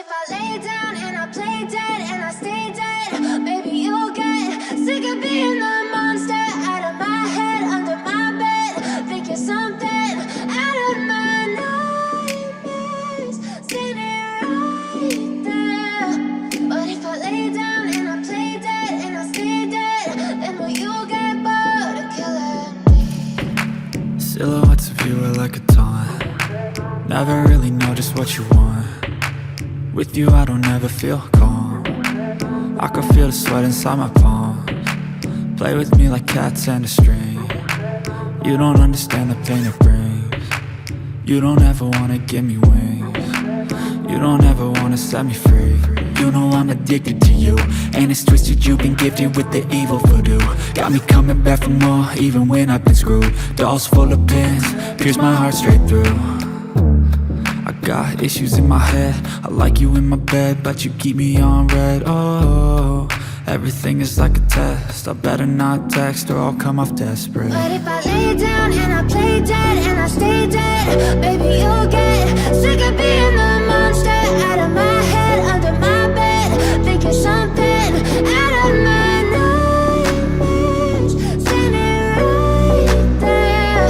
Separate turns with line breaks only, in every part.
if I lay down and I play dead and I stay dead, maybe you'll get sick of being the monster out of my head, under my bed, thinking something out of my nightmares, standing right there. But if I lay down and I play dead and I stay dead, then will you get bored of killing me?
Silhouettes of you are like a taunt. Never really know just what you want. With you I don't ever feel calm. I can feel the sweat inside my palms. Play with me like cats and a string. You don't understand the pain it brings. You don't ever wanna give me wings. You don't ever wanna set me free. You know I'm addicted to you, and it's twisted, you've been gifted with the evil voodoo. Got me coming back for more, even when I've been screwed. Dolls full of pins, pierce my heart straight through. I got issues in my head, I like you in my bed, but you keep me on red. Oh, everything is like a test, I better not text or I'll come off desperate.
But if I lay down and I play dead and I stay dead, baby you'll get sick of being the monster out of my head, under my bed, thinking something out of my nightmares, standing right there.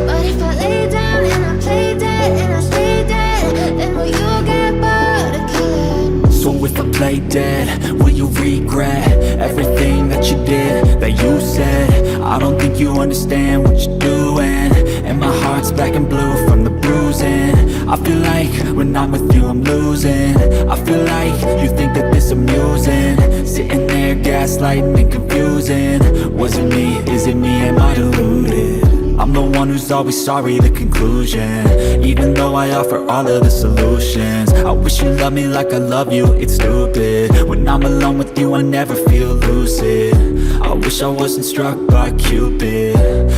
But if I lay down and I play dead and I stay dead, then will you get bored of killing me?
So if I play dead, will you regret everything that you did, that you said? I don't think you understand what you're doing, and my heart's black and blue from the bruising. I feel like when I'm with you I'm losing. I feel like you think that this amusing, sitting there gaslighting and confusing. Was it me? Is it me? Am I deluded? I'm the one who's always sorry, the conclusion, even though I offer all of the solutions. I wish you loved me like I love you, it's stupid. When I'm alone with you I never feel lucid. I wish I wasn't struck by Cupid.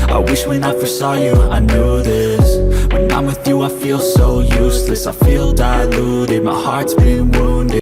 I wish when I first saw you I knew this. When I'm with you I feel so useless, I feel diluted, my heart's been wounded.